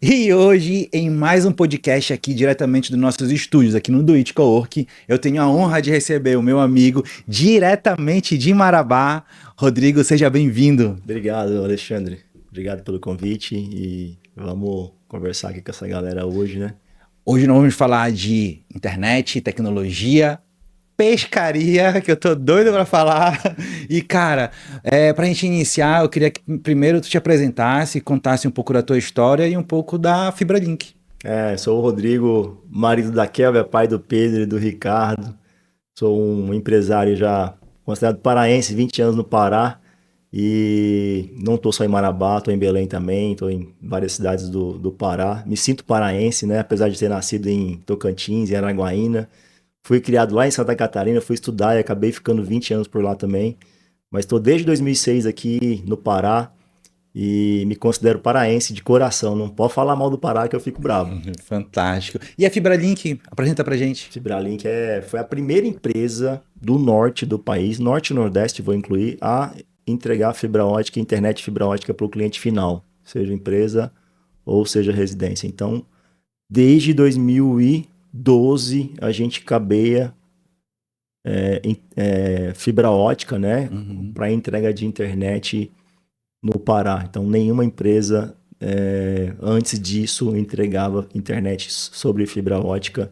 E hoje, em mais um podcast aqui, diretamente dos nossos estúdios, aqui no Do It Cowork, eu tenho a honra de receber o meu amigo, diretamente de Marabá. Rodrigo, seja bem-vindo. Obrigado, Alexandre. Obrigado pelo convite e vamos conversar aqui com essa galera hoje, né? Hoje nós vamos falar de internet, tecnologia, pescaria, que eu tô doido pra falar. E, cara, pra gente iniciar, eu queria que primeiro tu te apresentasse, contasse um pouco da tua história e um pouco da FibraLink. Sou o Rodrigo, marido da Kelvia, pai do Pedro e do Ricardo. Sou um empresário já considerado paraense, 20 anos no Pará. E não estou só em Marabá, estou em Belém também, estou em várias cidades do Pará. Me sinto paraense, né? Apesar de ter nascido em Tocantins, em Araguaína. Fui criado lá em Santa Catarina, fui estudar e acabei ficando 20 anos por lá também. Mas estou desde 2006 aqui no Pará e me considero paraense de coração. Não pode falar mal do Pará que eu fico bravo. Fantástico. E a FibraLink, apresenta pra gente. Fibralink foi a primeira empresa do norte do país, norte e nordeste vou incluir, a entregar fibra ótica, internet fibra ótica para o cliente final, seja empresa ou seja residência. Então, desde 2012 a gente cabeia fibra ótica, né, para entrega de internet no Pará. Então, nenhuma empresa antes disso entregava internet sobre fibra ótica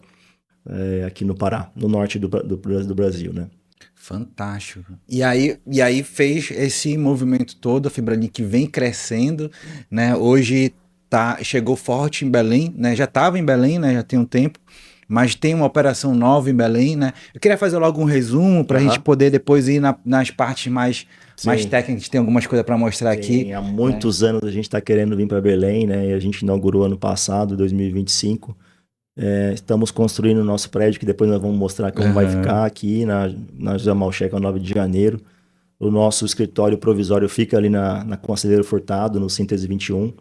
aqui no Pará, no norte do Brasil, né? Fantástico. E aí fez esse movimento todo, a FibraLink vem crescendo, né? Hoje chegou forte em Belém, né? Já estava em Belém, né? Já tem um tempo, mas tem uma operação nova em Belém, né? Eu queria fazer logo um resumo para a gente Aham. poder depois ir nas partes mais Sim, técnicas. Tem algumas coisas para mostrar aqui, sim. Há né? muitos anos a gente está querendo vir para Belém, né? E a gente inaugurou ano passado, 2025. Estamos construindo o nosso prédio, que depois nós vamos mostrar como vai Aham. ficar aqui na José Malcheca, 9 de janeiro. O nosso escritório provisório fica ali na Conselheiro Furtado, no Síntese 21.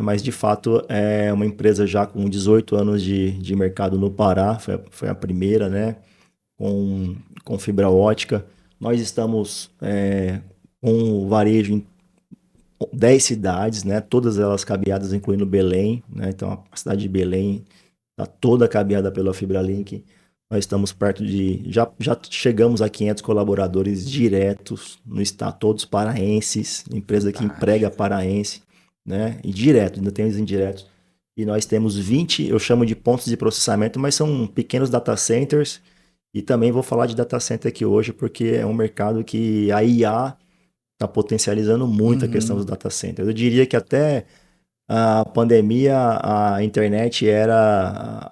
Mas, de fato, é uma empresa já com 18 anos de mercado no Pará. Foi a primeira, né? Com fibra ótica. Nós estamos com o varejo em 10 cidades, né? Todas elas cabeadas, incluindo Belém, né? Então, a cidade de Belém está toda cabeada pela FibraLink. Nós estamos perto já chegamos a 500 colaboradores diretos no estado, todos paraenses, empresa que emprega Fantástico. paraense, né? E direto, ainda tem os indiretos. E nós temos 20, eu chamo de pontos de processamento, mas são pequenos data centers. E também vou falar de data center aqui hoje, porque é um mercado que a IA está potencializando muito a questão dos Uhum. data centers. Eu diria que até a pandemia, a internet era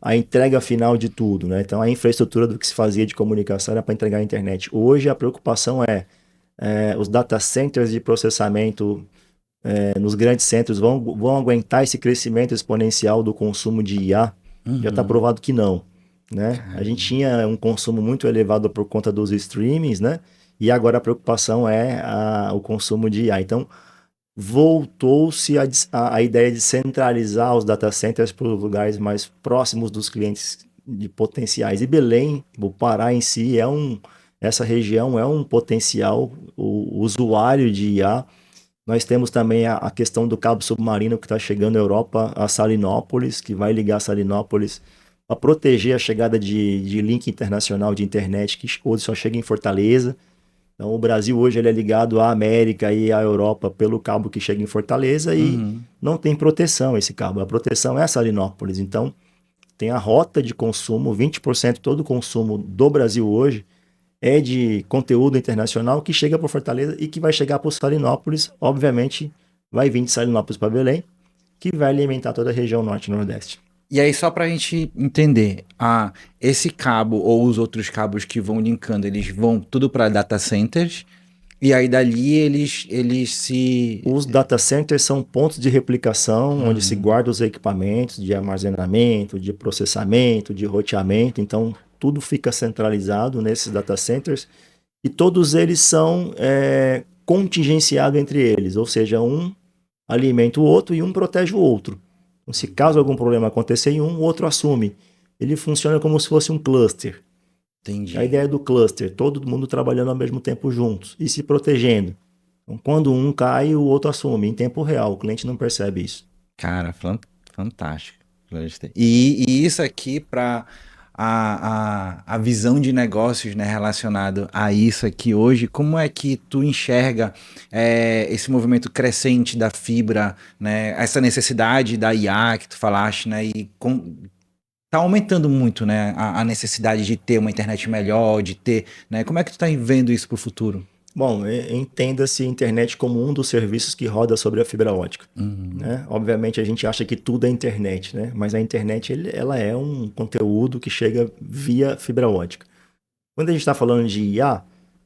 a entrega final de tudo, né? Então, a infraestrutura do que se fazia de comunicação era para entregar a internet. Hoje, a preocupação é os data centers de processamento nos grandes centros vão aguentar esse crescimento exponencial do consumo de IA? Já está Uhum. provado que não, né? A gente Caramba. tinha um consumo muito elevado por conta dos streamings, né? E agora a preocupação é o consumo de IA. Então, voltou-se a ideia de centralizar os data centers para os lugares mais próximos dos clientes de potenciais. E Belém, o Pará em si, essa região é um potencial o usuário de IA. Nós temos também a questão do cabo submarino que está chegando à Europa, a Salinópolis, que vai ligar Salinópolis para proteger a chegada de link internacional de internet, que hoje só chega em Fortaleza. Então, o Brasil hoje ele é ligado à América e à Europa pelo cabo que chega em Fortaleza e Uhum. não tem proteção esse cabo. A proteção é Salinópolis. Então, tem a rota de consumo, 20% todo o consumo do Brasil hoje é de conteúdo internacional que chega para Fortaleza e que vai chegar para Salinópolis. Obviamente, vai vir de Salinópolis para Belém, que vai alimentar toda a região norte e nordeste. E aí, só para a gente entender, esse cabo ou os outros cabos que vão linkando, eles vão tudo para data centers, e aí dali eles se. Os data centers são pontos de replicação onde se Uhum. guarda os equipamentos de armazenamento, de processamento, de roteamento. Então, tudo fica centralizado nesses data centers e todos eles são contingenciados entre eles, ou seja, um alimenta o outro e um protege o outro. Então, se caso algum problema acontecer em um, o outro assume. Ele funciona como se fosse um cluster. A Entendi. ideia do cluster, todo mundo trabalhando ao mesmo tempo juntos e se protegendo. Então, quando um cai, o outro assume em tempo real. O cliente não percebe isso. Cara, fantástico. E isso aqui para a visão de negócios, né, relacionado a isso aqui hoje, como é que tu enxerga esse movimento crescente da fibra, né, essa necessidade da IA que tu falaste, né, tá aumentando muito, né, a necessidade de ter uma internet melhor, de ter, né, como é que tu tá vendo isso para o futuro? Bom, entenda-se a internet como um dos serviços que roda sobre a fibra ótica. Uhum. Né? Obviamente a gente acha que tudo é internet, né? Mas a internet ela é um conteúdo que chega via fibra ótica. Quando a gente está falando de IA,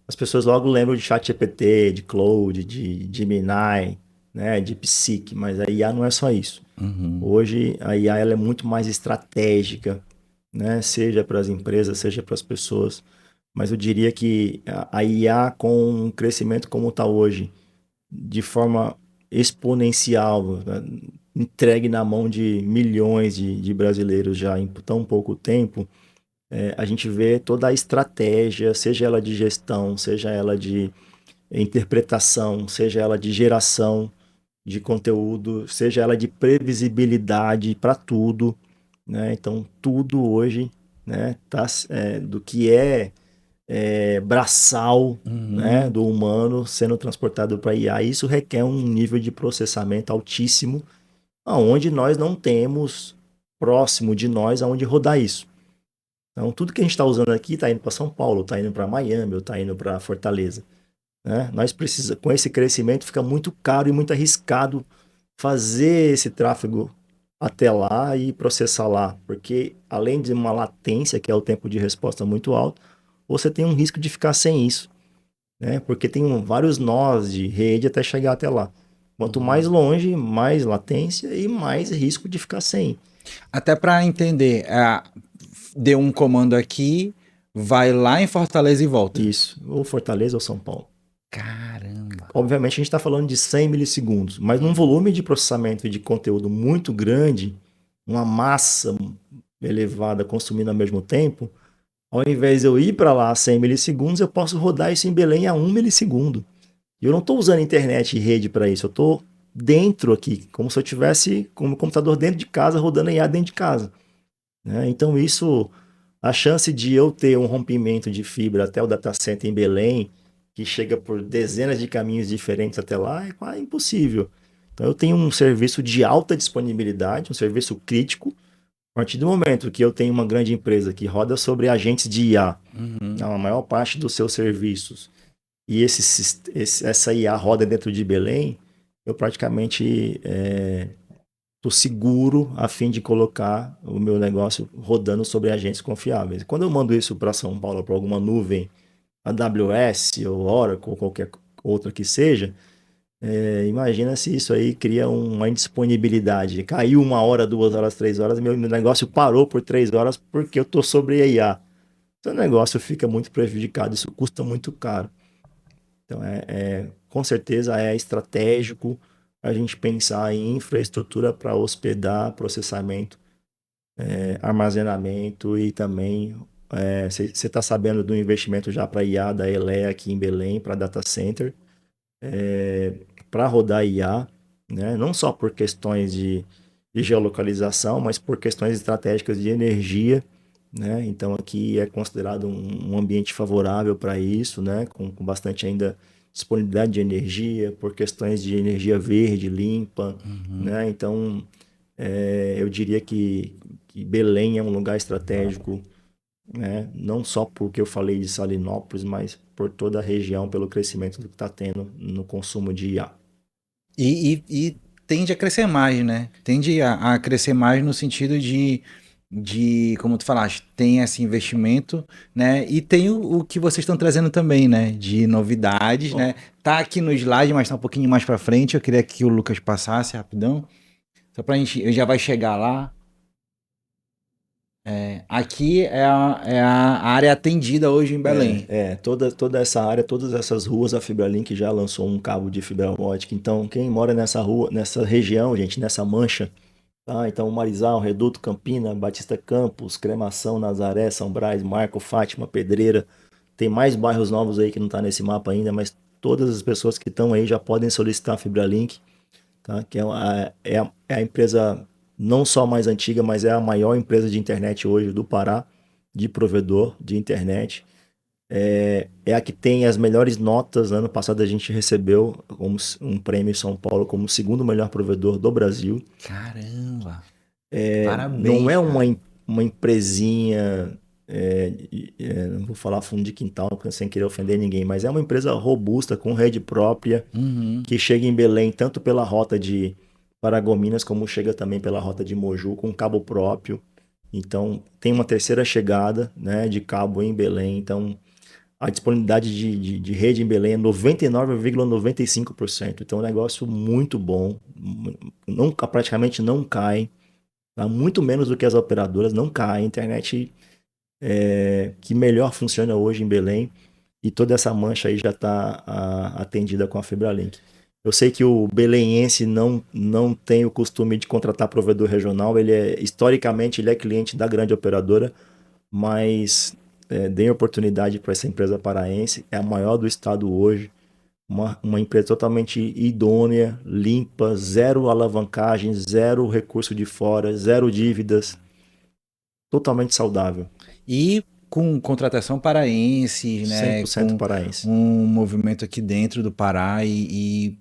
as pessoas logo lembram de ChatGPT, de Claude, de Gemini, né? De DeepSeek, mas a IA não é só isso. Uhum. Hoje a IA ela é muito mais estratégica, né? Seja para as empresas, seja para as pessoas. Mas eu diria que a IA com um crescimento como está hoje, de forma exponencial, né? Entregue na mão de milhões de brasileiros já em tão pouco tempo, a gente vê toda a estratégia, seja ela de gestão, seja ela de interpretação, seja ela de geração de conteúdo, seja ela de previsibilidade para tudo, né? Então, tudo hoje, né, tá, do que braçal, né, Uhum. do humano sendo transportado para IA. Isso requer um nível de processamento altíssimo, aonde nós não temos próximo de nós aonde rodar isso. Então, tudo que a gente está usando aqui está indo para São Paulo, está indo para Miami, ou está indo para Fortaleza. Né? Nós precisamos, com esse crescimento, fica muito caro e muito arriscado fazer esse tráfego até lá e processar lá, porque além de uma latência, que é o tempo de resposta muito alto, você tem um risco de ficar sem isso, né? Porque tem vários nós de rede até chegar até lá. Quanto mais Uhum. longe, mais latência e mais risco de ficar sem. Até para entender, deu um comando aqui, vai lá em Fortaleza e volta. Isso, ou Fortaleza ou São Paulo. Caramba. Obviamente a gente está falando de 100 milissegundos, mas num volume de processamento de conteúdo muito grande, uma massa elevada consumindo ao mesmo tempo, ao invés de eu ir para lá a 100 milissegundos, eu posso rodar isso em Belém a 1 milissegundo. E eu não estou usando internet e rede para isso, eu estou dentro aqui, como se eu tivesse com o computador dentro de casa, rodando IA dentro de casa. Né? Então isso, a chance de eu ter um rompimento de fibra até o data center em Belém, que chega por dezenas de caminhos diferentes até lá, é quase impossível. Então eu tenho um serviço de alta disponibilidade, um serviço crítico. A partir do momento que eu tenho uma grande empresa que roda sobre agentes de IA, Uhum. a maior parte dos seus serviços, e essa IA roda dentro de Belém, eu praticamente estou seguro a fim de colocar o meu negócio rodando sobre agentes confiáveis. Quando eu mando isso para São Paulo, para alguma nuvem, AWS ou Oracle, ou qualquer outra que seja, imagina se isso aí cria uma indisponibilidade. Caiu 1 hora, 2 horas, 3 horas, meu negócio parou por 3 horas porque eu estou sobre a IA. Então o negócio fica muito prejudicado, isso custa muito caro. Então, com certeza é estratégico a gente pensar em infraestrutura para hospedar, processamento, armazenamento e também você está sabendo do investimento já para IA da Elea aqui em Belém, para data center, para rodar IA, né? Não só por questões de geolocalização, mas por questões estratégicas de energia. Né? Então aqui é considerado um ambiente favorável para isso, né? Com bastante ainda disponibilidade de energia, por questões de energia verde, limpa, Uhum. né? Então eu diria que Belém é um lugar estratégico, né? Não só porque eu falei de Salinópolis, mas por toda a região, pelo crescimento que está tendo no consumo de IA. E tende a crescer mais, né? Tende a crescer mais no sentido como tu falaste, tem esse investimento, né? E tem o que vocês estão trazendo também, né? De novidades, Bom, né? Tá aqui no slide, mas tá um pouquinho mais para frente. Eu queria que o Lucas passasse rapidão, só pra gente, eu já vai chegar lá. Aqui é a área atendida hoje em Belém. toda essa área, todas essas ruas, a FibraLink já lançou um cabo de fibra ótica. Então, quem mora nessa rua, nessa região, gente, nessa mancha, tá? Então, Marizal, Reduto, Campina, Batista Campos, Cremação, Nazaré, São Brás, Marco, Fátima, Pedreira. Tem mais bairros novos aí que não tá nesse mapa ainda, mas todas as pessoas que estão aí já podem solicitar a FibraLink. tá? Que é a empresa não só mais antiga, mas é a maior empresa de internet hoje do Pará, de provedor de internet. É a que tem as melhores notas. Ano passado a gente recebeu como um prêmio em São Paulo como o segundo melhor provedor do Brasil. Caramba! Não Parabéns, é cara. uma empresinha, não vou falar fundo de quintal sem querer ofender ninguém, mas é uma empresa robusta, com rede própria, Uhum. que chega em Belém tanto pela rota de Paragominas, como chega também pela rota de Moju, com cabo próprio. Então, tem uma terceira chegada, né, de cabo em Belém. Então, a disponibilidade de rede em Belém é 99,95%. Então, é um negócio muito bom. Praticamente não cai. Tá? Muito menos do que as operadoras, não cai. A internet que melhor funciona hoje em Belém, e toda essa mancha aí já está atendida com a FibraLink. Eu sei que o beleense não tem o costume de contratar provedor regional, historicamente ele é cliente da grande operadora, mas deem oportunidade para essa empresa paraense, é a maior do estado hoje, uma empresa totalmente idônea, limpa, zero alavancagem, zero recurso de fora, zero dívidas, totalmente saudável, E com contratação paraense, cem né? por cento Com paraense. um movimento aqui dentro do Pará e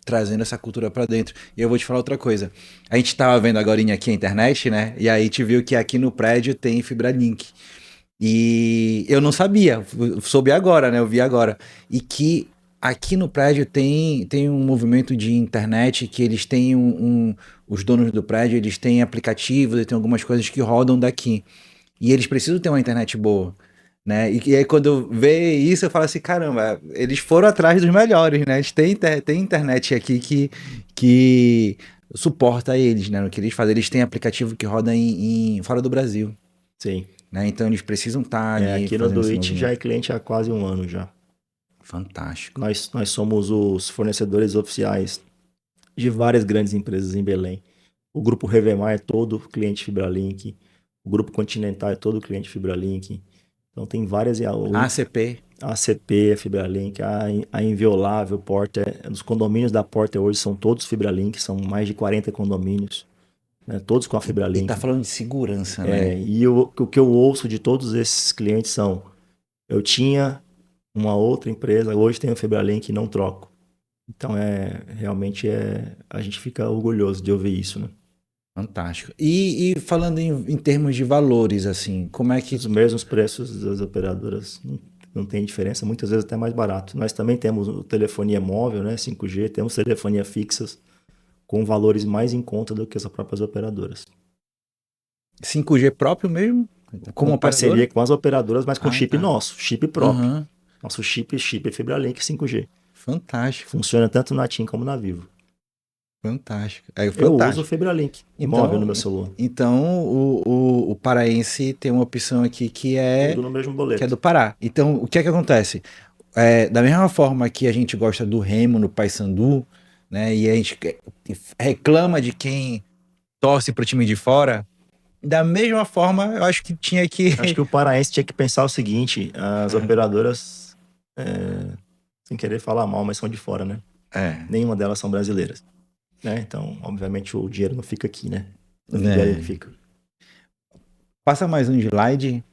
trazendo essa cultura para dentro. E eu vou te falar outra coisa. A gente estava vendo agora aqui a internet, né? E aí te viu que aqui no prédio tem FibraLink. E eu não sabia, soube agora, né? Eu vi agora. E que aqui no prédio tem um movimento de internet que eles têm os donos do prédio, eles têm aplicativos e tem algumas coisas que rodam daqui. E eles precisam ter uma internet boa, né? E aí quando eu vejo isso, eu falo assim, caramba, eles foram atrás dos melhores, né? Eles têm, tem internet aqui que suporta eles, né? No que eles fazem. Eles têm aplicativo que roda fora do Brasil, Sim. né? Então eles precisam estar ali Aqui no fazendo esse Duit já é movimento. cliente há quase um ano já. Fantástico. Nós somos os fornecedores oficiais de várias grandes empresas em Belém. O Grupo Revemar é todo cliente FibraLink. O Grupo Continental é todo cliente FibraLink. Então tem várias. ACP. A ACP é FibraLink, a Inviolável, Porter. Os condomínios da Porter hoje são todos FibraLink, são mais de 40 condomínios, né, todos com a E tá FibraLink. falando de segurança, né? E o que eu ouço de todos esses clientes são: eu tinha uma outra empresa, hoje tenho a FibraLink e não troco. Então realmente a gente fica orgulhoso de ouvir isso, né? Fantástico. E falando em termos de valores, assim, como é que. Os mesmos preços das operadoras, não tem diferença, muitas vezes até mais barato. Nós também temos telefonia móvel, né, 5G, temos telefonia fixas com valores mais em conta do que as próprias operadoras. 5G próprio mesmo? Com Como operadora? parceria com as operadoras, mas com Ah, chip tá. nosso, chip próprio. Aham. Nosso chip é FibraLink 5G. Fantástico. Funciona tanto na TIM como na Vivo. Fantástico. É Eu uso o fantástico. FibraLink móvel no Então, meu celular. então o paraense tem uma opção aqui Tudo no mesmo que é boleto. do Pará. Então, o que é que acontece? Da mesma forma que a gente gosta do Remo no Paysandu, né? E a gente reclama de quem torce pro time de fora, da mesma forma, eu acho que tinha que. Acho que o paraense tinha que pensar o seguinte: as operadoras, sem querer falar mal, mas são de fora, né? É, Nenhuma delas são brasileiras, né? Então, obviamente, o dinheiro não fica aqui, né? No Fibralink né? fica. Passa mais um slide.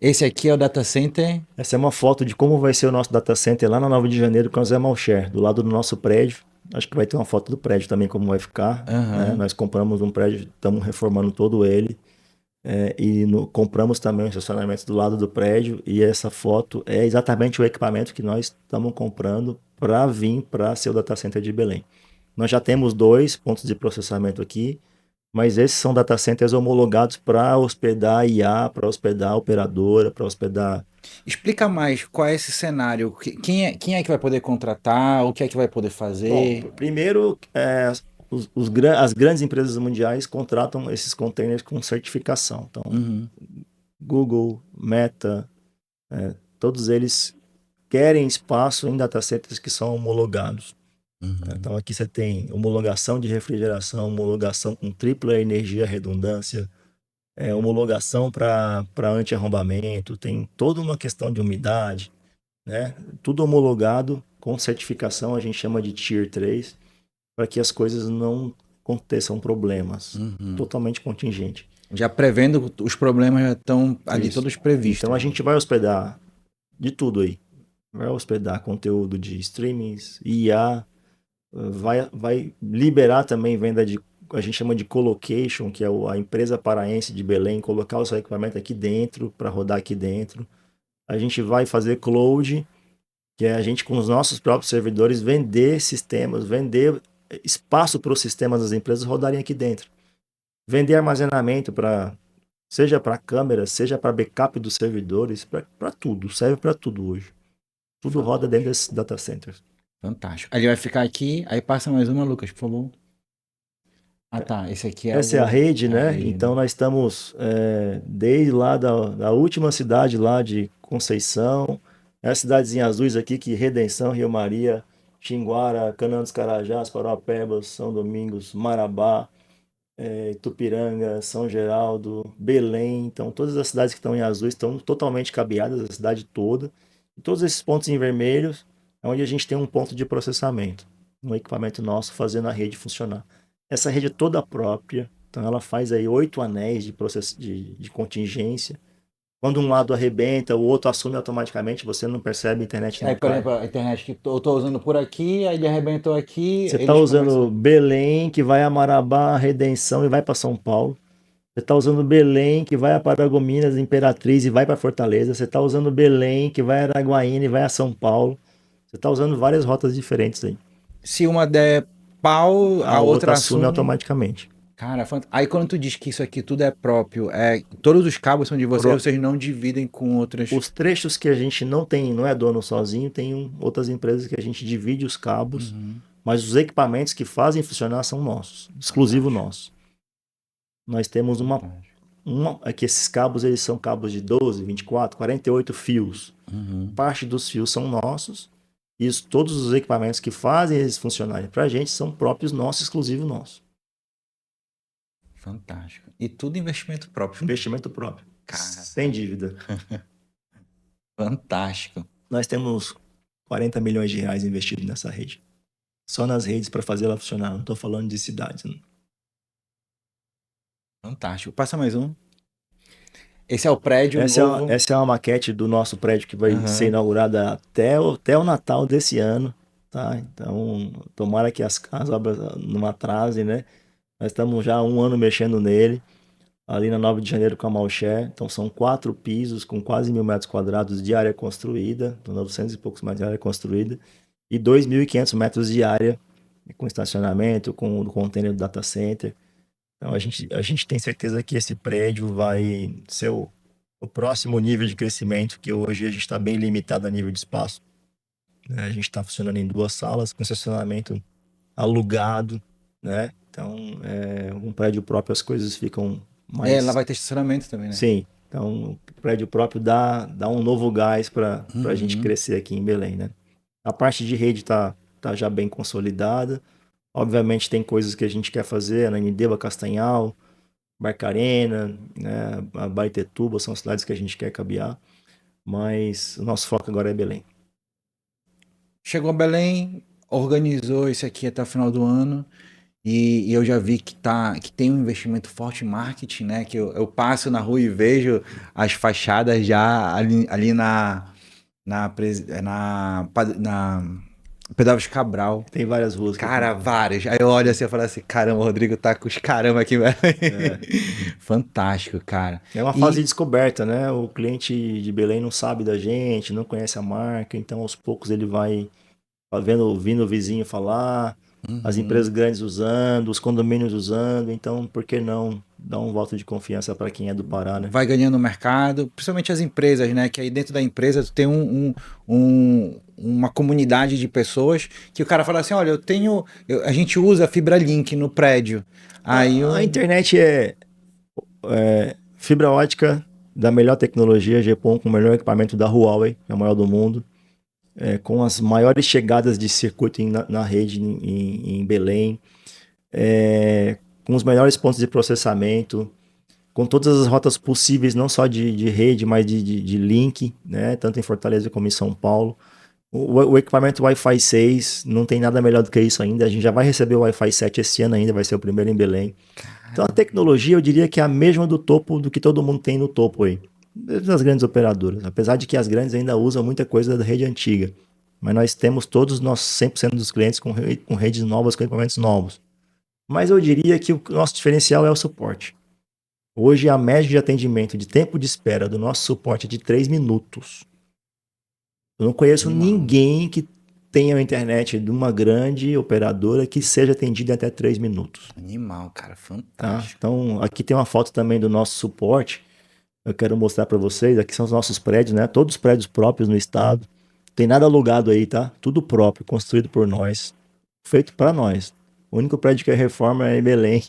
Esse aqui é o data center. Essa é uma foto de como vai ser o nosso data center lá na 9 de janeiro com a Zé Malcher, do lado do nosso prédio. Acho que vai ter uma foto do prédio também, como vai ficar, né? Aham. Nós compramos um prédio, estamos reformando todo ele. Compramos também o estacionamento do lado do prédio, e essa foto é exatamente o equipamento que nós estamos comprando para vir para ser o data center de Belém. Nós já temos 2 pontos de processamento aqui, mas esses são data centers homologados para hospedar IA, para hospedar operadora, para hospedar. Explica mais qual é esse cenário. Quem é que vai poder contratar? O que é que vai poder Bom, fazer? primeiro, as grandes empresas mundiais contratam esses containers com certificação. Então, Uhum. Google, Meta, todos eles querem espaço em data centers que são homologados. Uhum. Então aqui você tem homologação de refrigeração, homologação com tripla energia redundância, homologação para anti-arrombamento, tem toda uma questão de umidade, né? Tudo homologado com certificação, a gente chama de Tier 3. para que as coisas não aconteçam problemas. Uhum. Totalmente contingente. Já prevendo os problemas já estão ali Isso. todos previstos. Então a gente vai hospedar de tudo aí. Vai hospedar conteúdo de streamings, IA, vai liberar também venda de, a gente chama de colocation, que é a empresa paraense de Belém, colocar o seu equipamento aqui dentro, para rodar aqui dentro. A gente vai fazer cloud, que é a gente com os nossos próprios servidores vender sistemas, vender espaço para os sistemas das empresas rodarem aqui dentro. Vender armazenamento para, seja para câmeras, seja para backup dos servidores, para tudo, serve para tudo hoje. Tudo roda dentro desses data centers. Fantástico. Ele vai ficar aqui, aí passa mais uma, Lucas, por favor. Ah, tá. Esse aqui é Essa é a rede, né? rede, Então nós estamos desde lá da última cidade lá de Conceição, as cidadezinhas azuis aqui, que Redenção, Rio Maria, Xinguara, Canaã dos Carajás, Paraupebas, São Domingos, Marabá, Itupiranga, São Geraldo, Belém. Então todas as cidades que estão em azul estão totalmente cabeadas, a cidade toda. E todos esses pontos em vermelhos é onde a gente tem um ponto de processamento, um equipamento nosso fazendo a rede funcionar. Essa rede é toda própria, então ela faz aí 8 anéis de processo de contingência. Quando um lado arrebenta, o outro assume automaticamente, você não percebe, a internet não Aí, por cai. exemplo, a internet que eu tô usando por aqui, aí ele arrebentou aqui, Você está eles usando começam... Belém, que vai a Marabá, Redenção e vai para São Paulo. Você está usando Belém, que vai a Paragominas, Imperatriz e vai para Fortaleza. Você está usando Belém, que vai a Araguaína e vai a São Paulo. Você está usando várias rotas diferentes aí. Se uma der pau, A a outra assume assume. automaticamente. Cara, aí quando tu diz que isso aqui tudo é próprio, todos os cabos são de vocês, vocês não dividem com outras... Os trechos que a gente não tem, não é dono sozinho, tem outras empresas que a gente divide os cabos, mas os equipamentos que fazem funcionar são nossos, exclusivo nosso. Nós temos que esses cabos, eles são cabos de 12, 24, 48 fios. Parte dos fios são nossos e todos os equipamentos que fazem eles funcionarem para a gente são próprios nossos, exclusivo nosso. Fantástico. E tudo investimento próprio. Investimento próprio. Cara. Sem dívida. Fantástico. Nós temos 40 milhões de reais investidos nessa rede. Só nas redes para fazer ela funcionar. Não estou falando de cidades. Não. Fantástico. Passa mais um. Esse é o prédio novo. Essa é uma maquete do nosso prédio que vai ser inaugurada até o Natal desse ano. Tá? Então, tomara que as obras não atrasem, né? Nós estamos já há 1 ano mexendo nele. Ali na 9 de janeiro com a Malcher. Então são 4 pisos com quase 1.000 metros quadrados de área construída. 900 e poucos metros de área construída. E 2.500 metros de área com estacionamento, com o container do data center. Então a gente tem certeza que esse prédio vai ser o próximo nível de crescimento, que hoje a gente está bem limitado a nível de espaço. A gente está funcionando em 2 salas, com estacionamento alugado, né? Então, um prédio próprio as coisas ficam mais... lá vai ter estacionamento também, né? Sim. Então, o prédio próprio dá um novo gás para a gente crescer aqui em Belém, né? A parte de rede tá já bem consolidada. Obviamente tem coisas que a gente quer fazer, Ananindeua, Castanhal, Barcarena, né, a Baetetuba, são cidades que a gente quer cabear, mas o nosso foco agora é Belém. Chegou a Belém, organizou isso aqui até o final do ano, e eu já vi que tem um investimento forte em marketing, né? Que eu passo na rua e vejo as fachadas já ali na Pedavos Cabral. Tem várias ruas. Cara, várias. Aí eu olho assim e falo assim, caramba, o Rodrigo tá com os caramba aqui, velho. Fantástico, cara. É uma fase de descoberta, né? O cliente de Belém não sabe da gente, não conhece a marca, então aos poucos ele vai ouvindo o vizinho falar, as empresas grandes usando, os condomínios usando, então por que não dar um voto de confiança para quem é do Pará, né? Vai ganhando mercado, principalmente as empresas, né? Que aí dentro da empresa tu tem uma comunidade de pessoas que o cara fala assim, olha, a gente usa fibra link no prédio. Aí a internet é fibra ótica da melhor tecnologia, GPON com o melhor equipamento da Huawei, é a maior do mundo, com as maiores chegadas de circuito na rede em Belém, com os melhores pontos de processamento, com todas as rotas possíveis, não só de rede, mas de link, né? Tanto em Fortaleza como em São Paulo. O equipamento Wi-Fi 6 não tem nada melhor do que isso ainda. A gente já vai receber o Wi-Fi 7 esse ano ainda, vai ser o primeiro em Belém. Então a tecnologia eu diria que é a mesma do topo do que todo mundo tem no topo aí. Das grandes operadoras. Apesar de que as grandes ainda usam muita coisa da rede antiga. Mas nós temos todos, nós 100% dos clientes com redes novas, com equipamentos novos. Mas eu diria que o nosso diferencial é o suporte. Hoje a média de atendimento de tempo de espera do nosso suporte é de 3 minutos. Eu não conheço ninguém que tenha uma internet de uma grande operadora que seja atendida em até 3 minutos. Animal, cara, Tá? fantástico. Então, aqui tem uma foto também do nosso suporte. Eu quero mostrar para vocês. Aqui são os nossos prédios, né? Todos os prédios próprios no estado. Tem nada alugado aí, tá? Tudo próprio, construído por nós. Feito para nós. O único prédio que é reforma é em Belém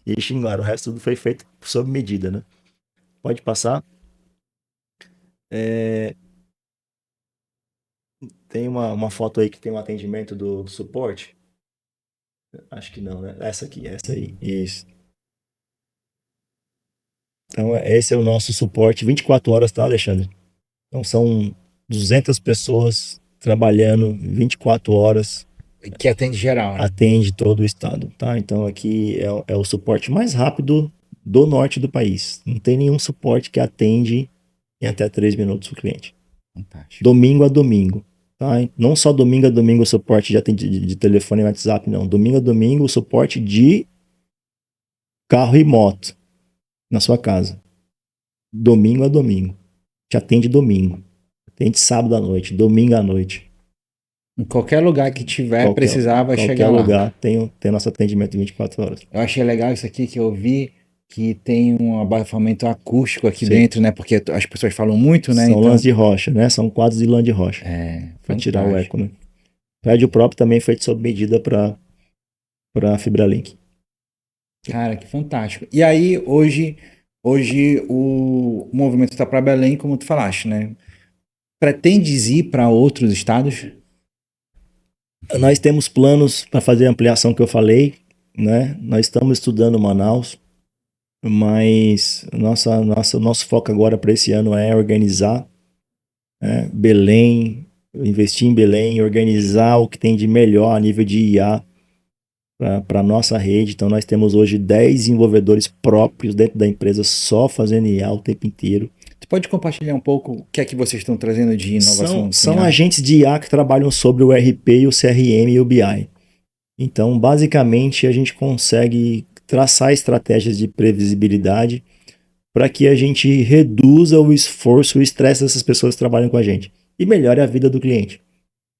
e Xinguara. O resto tudo foi feito sob medida, né? Pode passar. Tem uma foto aí que tem um atendimento do suporte. Acho que não, né? Essa aqui, essa aí. Isso. Então, esse é o nosso suporte 24 horas, tá, Alexandre? Então, são 200 pessoas trabalhando 24 horas. Que atende geral, né? Atende todo o estado, tá? Então, aqui é o suporte mais rápido do norte do país. Não tem nenhum suporte que atende em até 3 minutos o cliente. Fantástico. Domingo a domingo. Tá? Não só domingo a domingo o suporte de telefone e WhatsApp, não. Domingo a domingo o suporte de carro e moto na sua casa. Domingo a domingo. Te atende domingo. Atende sábado à noite, domingo à noite. Em qualquer lugar que tiver, precisar, vai chegar lá. Qualquer lugar tem nosso atendimento 24 horas. Eu achei legal isso aqui que eu vi, que tem um abafamento acústico aqui Sim. dentro, né? Porque as pessoas falam muito, né? São lãs de rocha, né? São quadros de lã de rocha. Pra tirar o eco, né? Prédio próprio também feito sob medida para FibraLink. Cara, que fantástico. E aí, hoje o movimento está para Belém, como tu falaste, né? Pretendes ir para outros estados? Nós temos planos para fazer a ampliação que eu falei, né? Nós estamos estudando Manaus, mas nosso foco agora para esse ano é organizar, né? Belém, investir em Belém, organizar o que tem de melhor a nível de IA para a nossa rede. Então nós temos hoje 10 desenvolvedores próprios dentro da empresa só fazendo IA o tempo inteiro. Tu pode compartilhar um pouco o que é que vocês estão trazendo de inovação? São agentes de IA que trabalham sobre o RP, o CRM e o BI. Então, basicamente, a gente consegue traçar estratégias de previsibilidade para que a gente reduza o esforço, o estresse dessas pessoas que trabalham com a gente e melhore a vida do cliente.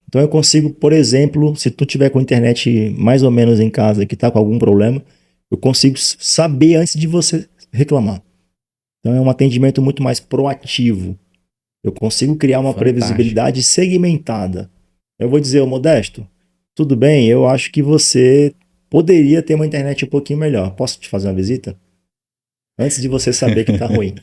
Então, eu consigo, por exemplo, se tu tiver com a internet mais ou menos em casa que está com algum problema, eu consigo saber antes de você reclamar. Então, é um atendimento muito mais proativo. Eu consigo criar uma previsibilidade segmentada. Eu vou dizer, ô Modesto, tudo bem, eu acho que você poderia ter uma internet um pouquinho melhor. Posso te fazer uma visita? Antes de você saber que tá ruim.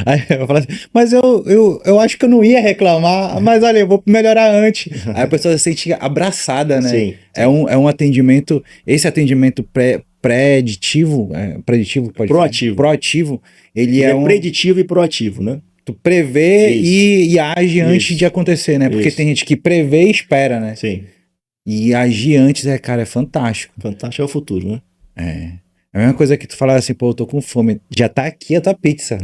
Aí eu falo assim, mas eu acho que eu não ia reclamar, mas olha, eu vou melhorar antes. Aí a pessoa se sente abraçada, né? Sim. É um atendimento, esse atendimento preditivo, pode Proativo. Ser? Proativo, ele é preditivo e proativo, né? Tu prevê e age antes de acontecer, né? Porque tem gente que prevê e espera, né? Sim. E agir antes, cara, é fantástico. Fantástico é o futuro, né? É. É a mesma coisa que tu falar assim, pô, eu tô com fome. Já tá aqui a tua pizza.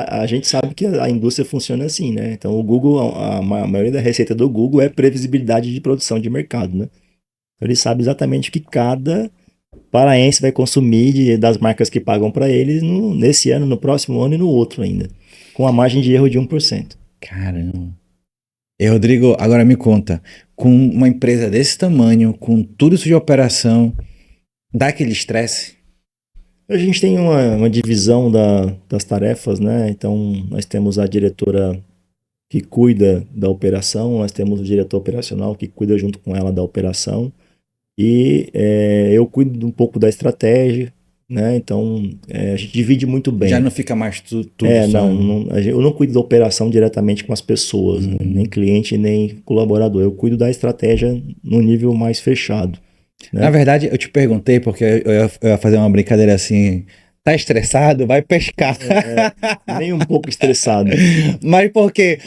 A gente sabe que a indústria funciona assim, né? Então o Google, a maioria da receita do Google é previsibilidade de produção de mercado, né? Então, ele sabe exatamente o que cada paraense vai consumir das marcas que pagam para eles nesse ano, no próximo ano e no outro ainda. Com a margem de erro de 1%. Caramba. E Rodrigo, agora me conta, com uma empresa desse tamanho, com tudo isso de operação, dá aquele estresse? A gente tem uma divisão das tarefas, né? Então, nós temos a diretora que cuida da operação, nós temos o diretor operacional que cuida junto com ela da operação, e eu cuido um pouco da estratégia, né? Então, a gente divide muito bem. Já não fica mais tudo eu não cuido da operação diretamente com as pessoas, né? Nem cliente, nem colaborador. Eu cuido da estratégia no nível mais fechado. Né? Na verdade, eu te perguntei, porque eu ia fazer uma brincadeira assim, tá estressado? Vai pescar. Nem um pouco estressado. Mas porque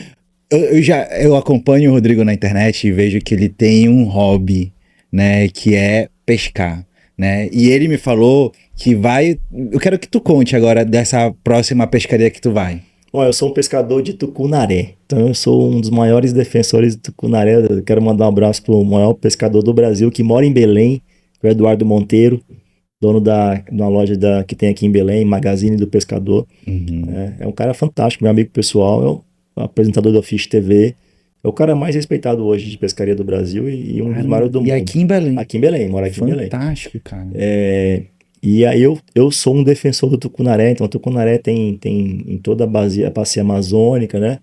Eu acompanho o Rodrigo na internet e vejo que ele tem um hobby, né, que é pescar, né? E ele me falou que vai. Eu quero que tu conte agora dessa próxima pescaria que tu vai. Bom, eu sou um pescador de tucunaré, então eu sou um dos maiores defensores de tucunaré. Eu quero mandar um abraço para o maior pescador do Brasil, que mora em Belém, o Eduardo Monteiro, dono de uma loja que tem aqui em Belém, Magazine do Pescador. Uhum. É um cara fantástico, meu amigo pessoal, é o apresentador da Fish TV, é o cara mais respeitado hoje de pescaria do Brasil e um dos maiores Caramba. do E mundo. aqui em Belém. Aqui em Belém, mora aqui em Belém. Fantástico, cara. E aí eu sou um defensor do tucunaré, então o tucunaré tem em toda a bacia amazônica, né?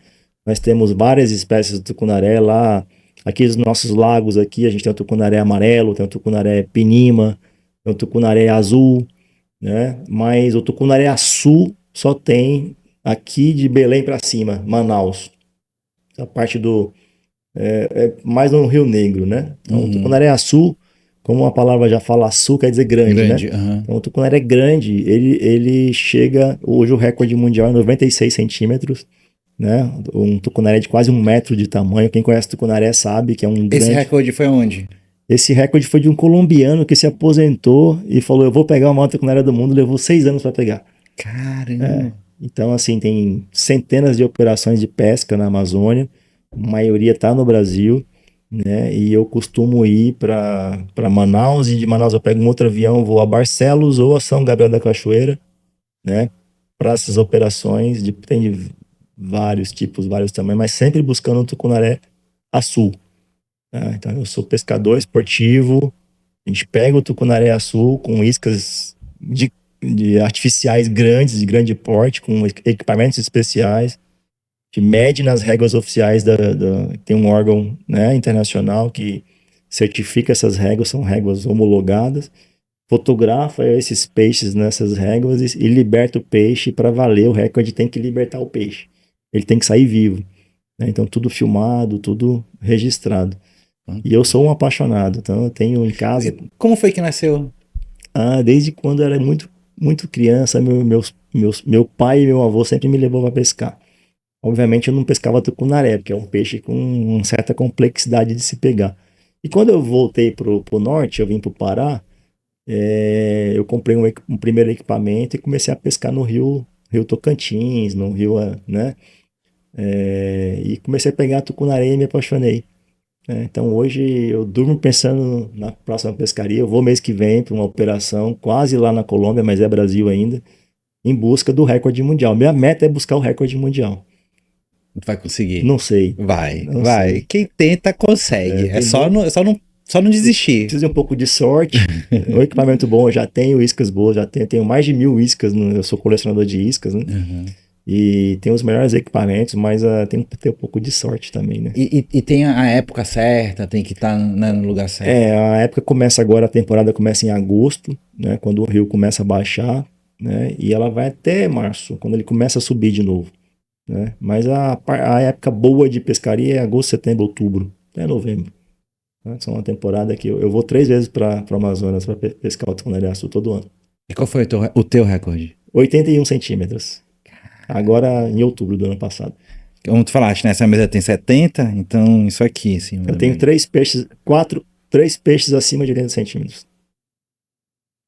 Nós temos várias espécies de tucunaré lá. Aqui nos nossos lagos aqui, a gente tem o tucunaré amarelo, tem o tucunaré pinima, tem o tucunaré azul, né? Mas o tucunaré-açu só tem aqui de Belém para cima, Manaus. A parte mais no Rio Negro, né? Então, o Uhum. tucunaré-açu, como a palavra já fala, açu quer dizer grande, né? Grande. Aham. Então, o tucunaré é grande, ele chega, hoje o recorde mundial é 96 centímetros, né? Um tucunaré de quase 1 metro de tamanho. Quem conhece tucunaré sabe que é um Esse grande. recorde foi onde? Esse recorde foi de um colombiano que se aposentou e falou: eu vou pegar o maior tucunaré do mundo, levou 6 anos para pegar. Caramba. Então, assim, tem centenas de operações de pesca na Amazônia, a maioria está no Brasil, né? E eu costumo ir para Manaus, e de Manaus eu pego um outro avião, vou a Barcelos ou a São Gabriel da Cachoeira, né? Para essas operações, tem de vários tipos, vários tamanhos, mas sempre buscando o tucunaré açu. Né? Então, eu sou pescador esportivo, a gente pega o tucunaré açu com iscas de artificiais grandes, de grande porte, com equipamentos especiais, que mede nas réguas oficiais tem um órgão, né, internacional que certifica essas réguas, são réguas homologadas, fotografa esses peixes nessas réguas e liberta o peixe. Para valer o recorde, tem que libertar o peixe. Ele tem que sair vivo. Né? Então, tudo filmado, tudo registrado. E eu sou um apaixonado, então eu tenho em casa. Como foi que nasceu? Desde quando eu era muito, muito criança, meu pai e meu avô sempre me levou para pescar. Obviamente eu não pescava tucunaré, porque é um peixe com uma certa complexidade de se pegar. E quando eu voltei pro norte, eu vim pro Pará, eu comprei um primeiro equipamento e comecei a pescar no rio Tocantins, no rio, né? E comecei a pegar tucunaré e me apaixonei. Então hoje eu durmo pensando na próxima pescaria. Eu vou mês que vem para uma operação quase lá na Colômbia, mas é Brasil ainda, em busca do recorde mundial. Minha meta é buscar o recorde mundial. Vai conseguir. Não sei. Vai, Não vai. sei. Quem tenta, consegue. É Tem só muito- não desistir. Preciso de um pouco de sorte. O equipamento bom, eu já tenho iscas boas, tenho mais de 1.000 iscas. Eu sou colecionador de iscas, né? Uhum. E tem os melhores equipamentos, mas tem que ter um pouco de sorte também, né? E tem a época certa, tem que estar no lugar certo. A época começa agora, a temporada começa em agosto, né? Quando o rio começa a baixar, né? E ela vai até março, quando ele começa a subir de novo, né? Mas a época boa de pescaria é agosto, setembro, outubro, até novembro. Né? São uma temporada que eu vou 3 vezes para o Amazonas para pescar o tucunaré-açu todo ano. E qual foi o teu recorde? 81 centímetros. Agora em outubro do ano passado. Como tu falaste, né? Essa mesa tem 70, então isso aqui, assim. Eu tenho 3 peixes acima de 80 centímetros.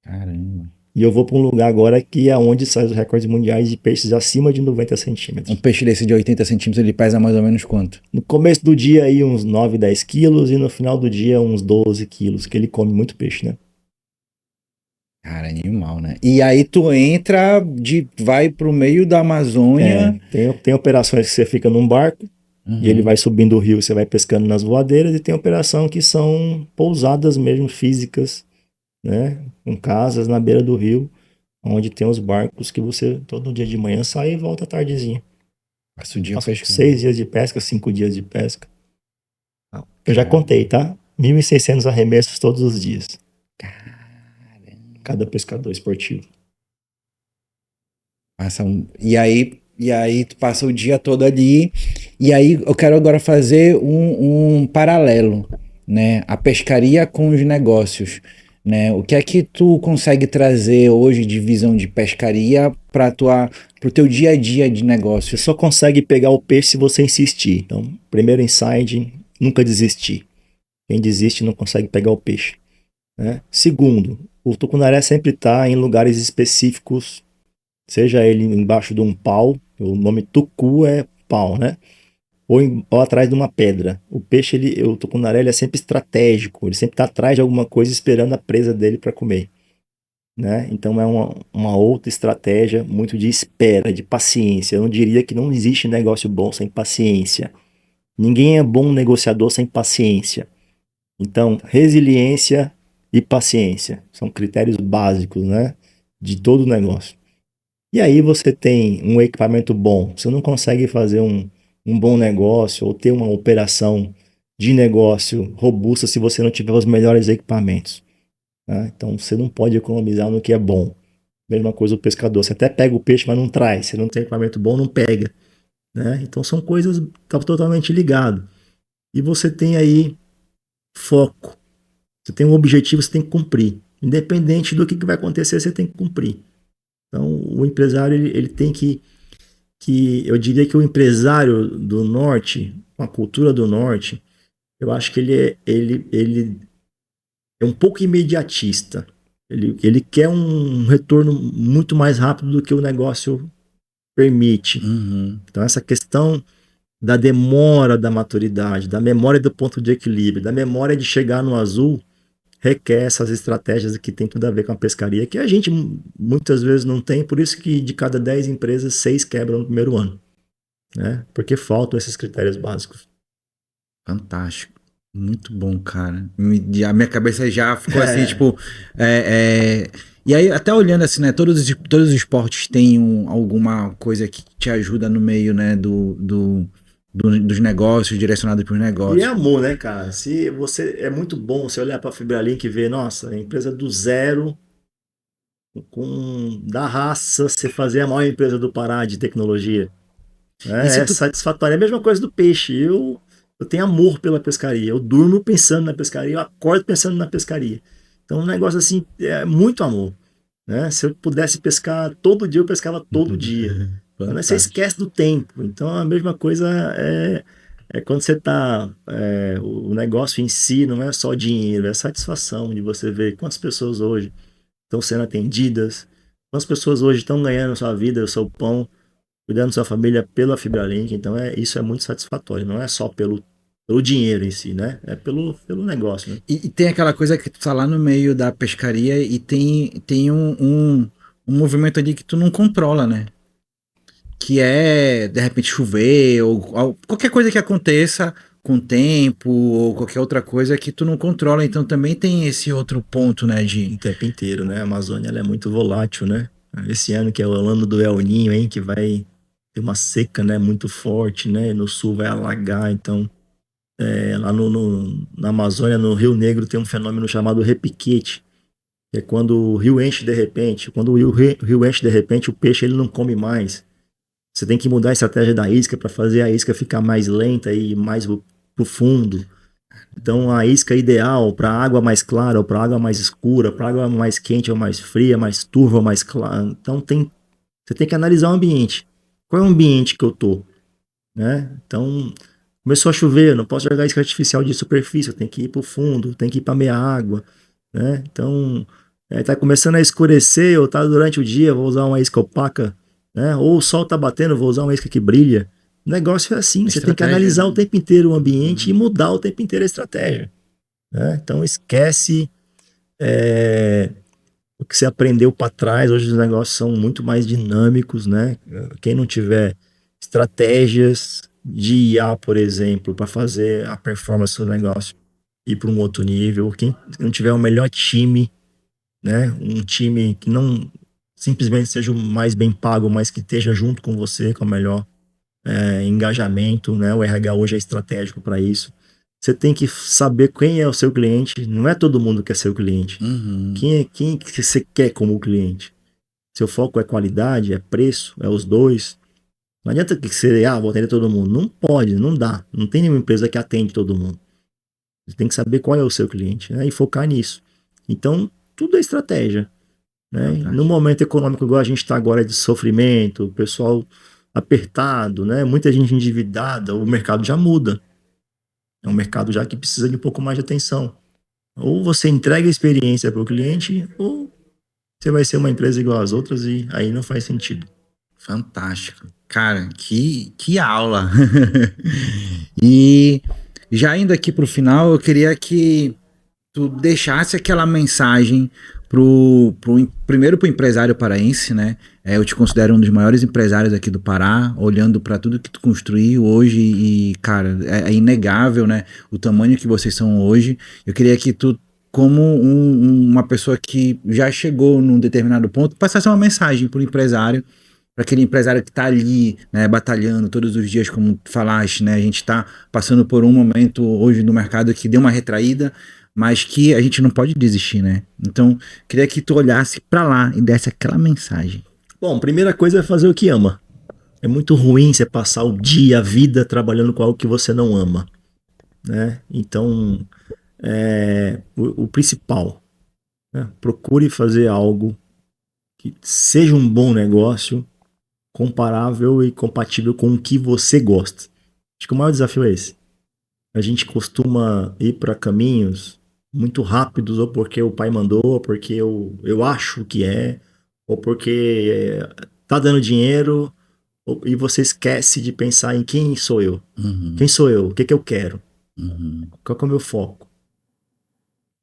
Caramba. E eu vou para um lugar agora que é onde saem os recordes mundiais de peixes acima de 90 centímetros. Um peixe desse de 80 centímetros, ele pesa mais ou menos quanto? No começo do dia aí uns 9, 10 quilos e no final do dia uns 12 quilos, que ele come muito peixe, né? Cara, animal, né? E aí tu vai pro meio da Amazônia. Tem operações que você fica num barco e ele vai subindo o rio, você vai pescando nas voadeiras, e tem operação que são pousadas mesmo, físicas, né? Com casas na beira do rio, onde tem os barcos que você todo dia de manhã sai e volta à tardezinha. Passa o dia Passa pescando. 6 dias de pesca, 5 dias de pesca. Eu já contei, tá? 1.600 arremessos todos os dias. Cada pescador esportivo. E aí tu passa o dia todo ali. E aí eu quero agora fazer um paralelo, né? A pescaria com os negócios. né? O que é que tu consegue trazer hoje de visão de pescaria para o teu dia a dia de Você negócios? só consegue pegar o peixe se você insistir. Então, primeiro insight, nunca desistir. Quem desiste não consegue pegar o peixe, né? Segundo, o tucunaré sempre está em lugares específicos, seja ele embaixo de um pau, o nome tucu é pau, né? Ou atrás de uma pedra. O peixe, o tucunaré, ele é sempre estratégico, ele sempre está atrás de alguma coisa esperando a presa dele para comer, né? Então é uma outra estratégia muito de espera, de paciência. Eu não diria que não existe negócio bom sem paciência. Ninguém é bom negociador sem paciência. Então, resiliência e paciência são critérios básicos, né, de todo negócio. E aí você tem um equipamento bom, você não consegue fazer um bom negócio ou ter uma operação de negócio robusta se você não tiver os melhores equipamentos, né? Então você não pode economizar no que é bom. Mesma coisa o pescador, você até pega o peixe, mas não traz. Se não tem equipamento bom, não pega, né? Então são coisas que estão totalmente ligadas. E você tem aí foco. Você tem um objetivo, você tem que cumprir. Independente do que vai acontecer, você tem que cumprir. Então, o empresário, ele tem eu diria que o empresário do norte, com a cultura do norte, eu acho que ele é um pouco imediatista. Ele quer um retorno muito mais rápido do que o negócio permite. Uhum. Então, essa questão da demora da maturidade, da memória do ponto de equilíbrio, da memória de chegar no azul, requer essas estratégias que tem tudo a ver com a pescaria, que a gente muitas vezes não tem, por isso que de cada 10 empresas, 6 quebram no primeiro ano, né? Porque faltam esses critérios básicos. Fantástico. Muito bom, cara. A minha cabeça já ficou assim, É, tipo. E aí, até olhando assim, né? Todos os esportes têm alguma coisa que te ajuda no meio, né? Dos negócios, direcionado para os e é negócios. amor, né, cara? Se você é muito bom você olhar para a Fibralink e ver, nossa, a empresa do zero, com da raça, você fazer a maior empresa do Pará de tecnologia. E se É tu. satisfatório. É a mesma coisa do peixe. Eu tenho amor pela pescaria. Eu durmo pensando na pescaria, eu acordo pensando na pescaria. Então, um negócio assim, é muito amor, né? Se eu pudesse pescar todo dia, eu pescava todo dia. Então, né, você Fantástico. esquece do tempo. Então, a mesma coisa é quando você está. O negócio em si não é só dinheiro, é satisfação de você ver quantas pessoas hoje estão sendo atendidas, quantas pessoas hoje estão ganhando a sua vida, o seu pão, cuidando da sua família pela FibraLink. Então, isso é muito satisfatório. Não é só pelo dinheiro em si, né? É pelo negócio, né? E tem aquela coisa que tu tá lá no meio da pescaria e tem um movimento ali que tu não controla, né? Que é, de repente, chover, ou qualquer coisa que aconteça com o tempo, ou qualquer outra coisa que tu não controla. Então também tem esse outro ponto, né? O tempo inteiro, né? A Amazônia ela é muito volátil, né? Esse ano que é o ano do El Ninho, hein? Que vai ter uma seca, né? Muito forte, né? No sul vai alagar. Então, lá na Amazônia, no Rio Negro, tem um fenômeno chamado repiquete. Que é quando o rio enche de repente. Quando o rio enche de repente, o peixe ele não come mais. Você tem que mudar a estratégia da isca para fazer a isca ficar mais lenta e mais pro fundo. Então a isca ideal para água mais clara ou para água mais escura, para água mais quente ou mais fria, mais turva ou mais clara. Então você tem que analisar o ambiente. Qual é o ambiente que eu tô, né? Então começou a chover, eu não posso jogar isca artificial de superfície, eu tenho que ir para o fundo, tenho que ir para meia água, né? Então tá começando a escurecer, ou tá durante o dia, vou usar uma isca opaca, né? Ou o sol tá batendo, vou usar uma isca que brilha. O negócio é assim, você tem que Estratégia, analisar o né? tempo inteiro o ambiente e Uhum. mudar o tempo inteiro a estratégia, né? Então esquece o que você aprendeu para trás. Hoje os negócios são muito mais dinâmicos, né? Quem não tiver estratégias de IA, por exemplo, para fazer a performance do negócio ir para um outro nível, quem não tiver o melhor time, né? Um time que não simplesmente seja o mais bem pago, mas que esteja junto com você com o melhor engajamento, né? O RH hoje é estratégico para isso. Você tem que saber quem é o seu cliente. Não é todo mundo que é seu cliente. Uhum. Quem que você quer como cliente? Seu foco é qualidade, é preço, é os dois. Não adianta que você, vou atender todo mundo. Não pode, não dá. Não tem nenhuma empresa que atende todo mundo. Você tem que saber qual é o seu cliente, né? E focar nisso. Então, tudo é estratégia, né? No momento econômico igual a gente está agora de sofrimento, o pessoal apertado, né? Muita gente endividada, o mercado já muda. É um mercado já que precisa de um pouco mais de atenção. Ou você entrega a experiência para o cliente, ou você vai ser uma empresa igual às outras e aí não faz sentido. Fantástico. Cara, que aula. E já indo aqui pro final, eu queria que tu deixasse aquela mensagem primeiro pro empresário paraense, né? Eu te considero um dos maiores empresários aqui do Pará, olhando para tudo que tu construiu hoje e, cara, é inegável, né? O tamanho que vocês são hoje. Eu queria que tu, como uma pessoa que já chegou num determinado ponto, passasse uma mensagem pro empresário, para aquele empresário que está ali, né, batalhando todos os dias, como tu falaste, né? A gente está passando por um momento hoje no mercado que deu uma retraída, mas que a gente não pode desistir, né? Então, queria que tu olhasse para lá e desse aquela mensagem. Bom, primeira coisa é fazer o que ama. É muito ruim você passar o dia, a vida trabalhando com algo que você não ama, né? Então, o principal, né? Procure fazer algo que seja um bom negócio, comparável e compatível com o que você gosta. Acho que o maior desafio é esse. A gente costuma ir para caminhos muito rápidos, ou porque o pai mandou, ou porque eu acho que ou porque tá dando dinheiro, e você esquece de pensar em quem sou eu. Uhum. Quem sou eu? O que eu quero? Uhum. Qual que é o meu foco?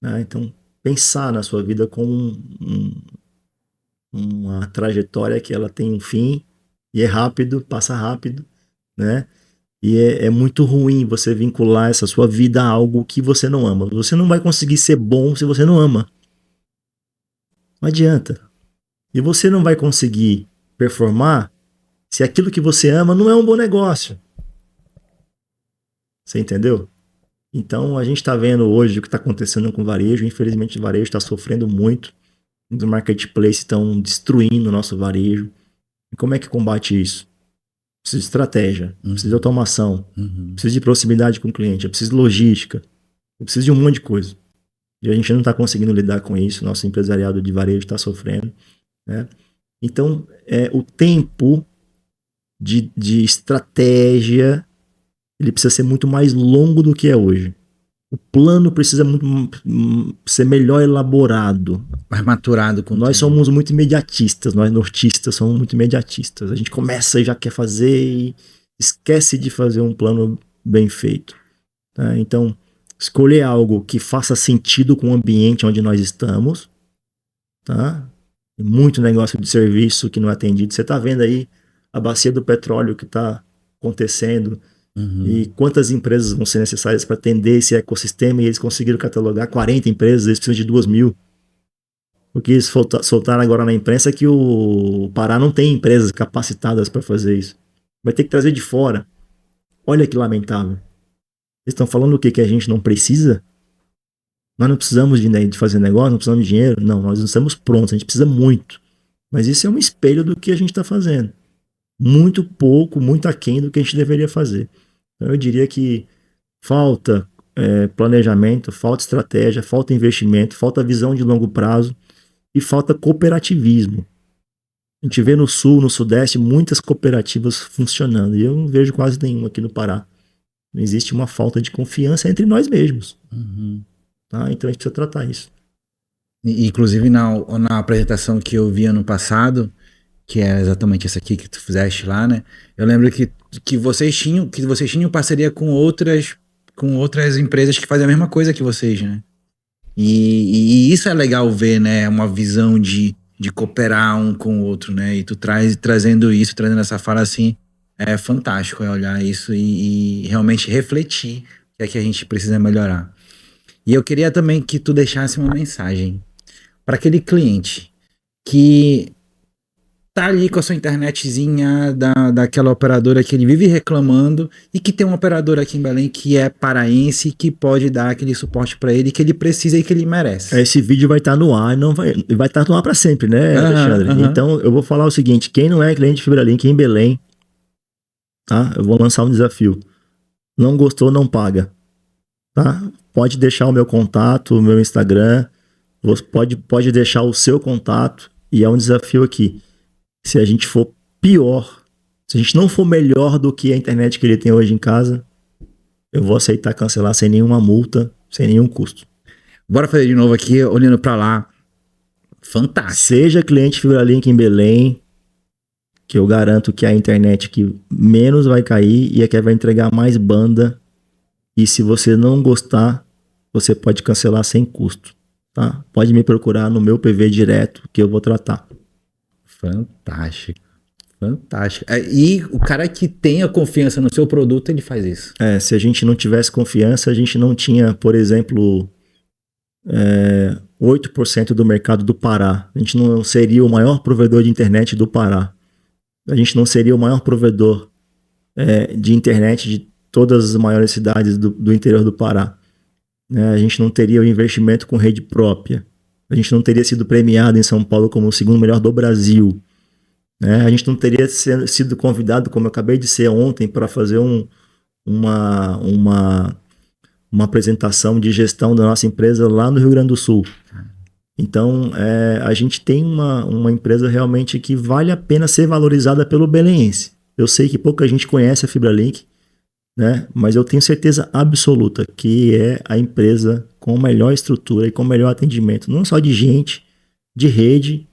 Né? Então, pensar na sua vida com uma trajetória que ela tem um fim, e é rápido, passa rápido, né? E é muito ruim você vincular essa sua vida a algo que você não ama. Você não vai conseguir ser bom se você não ama. Não adianta. E você não vai conseguir performar se aquilo que você ama não é um bom negócio. Você entendeu? Então a gente está vendo hoje o que está acontecendo com o varejo. Infelizmente o varejo está sofrendo muito. Os marketplaces estão destruindo o nosso varejo. E como é que combate isso? Precisa de estratégia, precisa de automação, precisa de proximidade com o cliente, precisa de logística, precisa de um monte de coisa. E a gente não está conseguindo lidar com isso, nosso empresariado de varejo está sofrendo, né? Então, o tempo de estratégia, ele precisa ser muito mais longo do que é hoje. O plano precisa ser melhor elaborado. Mais maturado. Nós somos muito imediatistas, nós nortistas somos muito imediatistas. A gente começa e já quer fazer e esquece de fazer um plano bem feito. Tá? Então, escolher algo que faça sentido com o ambiente onde nós estamos. Tá? Tem muito negócio de serviço que não é atendido. Você está vendo aí a bacia do petróleo que está acontecendo. E quantas empresas vão ser necessárias para atender esse ecossistema, e eles conseguiram catalogar 40 empresas, eles precisam de 2.000. O que eles soltaram agora na imprensa é que o Pará não tem empresas capacitadas para fazer isso. Vai ter que trazer de fora. Olha que lamentável. Eles estão falando o quê? Que a gente não precisa? Nós não precisamos de fazer negócio, não precisamos de dinheiro? Não, nós não estamos prontos, a gente precisa muito. Mas isso é um espelho do que a gente está fazendo. Muito pouco, muito aquém do que a gente deveria fazer. Então eu diria que falta planejamento, falta estratégia, falta investimento, falta visão de longo prazo e falta cooperativismo. A gente vê no sul, no sudeste, muitas cooperativas funcionando e eu não vejo quase nenhuma aqui no Pará. Existe uma falta de confiança entre nós mesmos. Tá? Então a gente precisa tratar isso. Inclusive na apresentação que eu vi ano passado, que é exatamente essa aqui que tu fizeste lá, né? Eu lembro que vocês tinham parceria com outras empresas que fazem a mesma coisa que vocês, né? E isso é legal ver, né? Uma visão de cooperar um com o outro, né? E tu trazendo essa fala assim, é fantástico, olhar isso e realmente refletir o que é que a gente precisa melhorar. E eu queria também que tu deixasse uma mensagem para aquele cliente que tá ali com a sua internetzinha daquela operadora que ele vive reclamando e que tem uma operadora aqui em Belém que é paraense, que pode dar aquele suporte para ele que ele precisa e que ele merece. Esse vídeo vai estar no ar, vai estar no ar para sempre, né, Alexandre? Então eu vou falar o seguinte: quem não é cliente de FibraLink em Belém, tá? Eu vou lançar um desafio. Não gostou, não paga, tá? Pode deixar o meu contato, o meu Instagram, Você pode deixar o seu contato, e é um desafio aqui. Se a gente for pior, se a gente não for melhor do que a internet que ele tem hoje em casa, eu vou aceitar cancelar sem nenhuma multa, sem nenhum custo. Bora fazer de novo aqui, olhando para lá. Fantástico. Seja cliente FibraLink em Belém, que eu garanto que é a internet que menos vai cair e é que vai entregar mais banda. E se você não gostar, você pode cancelar sem custo, tá? Pode me procurar no meu PV direto que eu vou tratar. Fantástico. Fantástico. E o cara que tenha confiança no seu produto, ele faz isso. Se a gente não tivesse confiança, a gente não tinha, por exemplo, 8% do mercado do Pará. A gente não seria o maior provedor de internet do Pará. A gente não seria o maior provedor de internet de todas as maiores cidades do interior do Pará. A gente não teria o investimento com rede própria. A gente não teria sido premiado em São Paulo como o segundo melhor do Brasil. A gente não teria sido convidado, como eu acabei de ser ontem, para fazer uma apresentação de gestão da nossa empresa lá no Rio Grande do Sul. Então, a gente tem uma empresa realmente que vale a pena ser valorizada pelo belenense. Eu sei que pouca gente conhece a FibraLink, né? Mas eu tenho certeza absoluta que é a empresa com melhor estrutura e com melhor atendimento, não só de gente, de rede,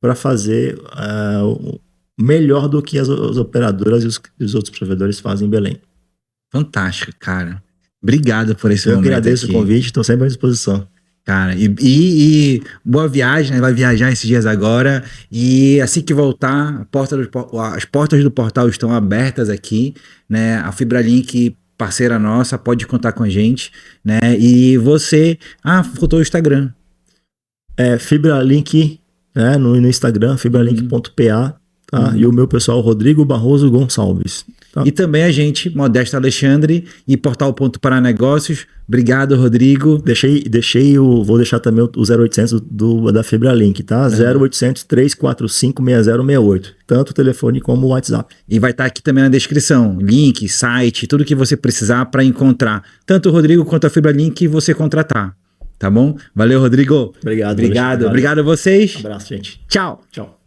para fazer melhor do que as operadoras e os outros provedores fazem em Belém. Fantástico, cara. Obrigado por esse momento. Eu agradeço o convite, estou sempre à disposição. Cara, e boa viagem, né? Vai viajar esses dias agora, e assim que voltar, as portas do portal estão abertas aqui, né? A FibraLink, parceira nossa, pode contar com a gente, né? E você, faltou o Instagram. FibraLink, né? No Instagram, fibralink.pa, tá? E o meu pessoal, Rodrigo Barroso Gonçalves. Tá? E também a gente, Modesto Alexandre e Portal.paranegócios. Obrigado, Rodrigo. Vou deixar também o 0800 da FibraLink, tá? 0800 345 6068. Tanto o telefone como o WhatsApp. E vai estar aqui também na descrição. Link, site, tudo que você precisar para encontrar tanto o Rodrigo quanto a FibraLink e você contratar. Tá bom? Valeu, Rodrigo. Obrigado. Obrigado a vocês. Um abraço, gente. Tchau. Tchau.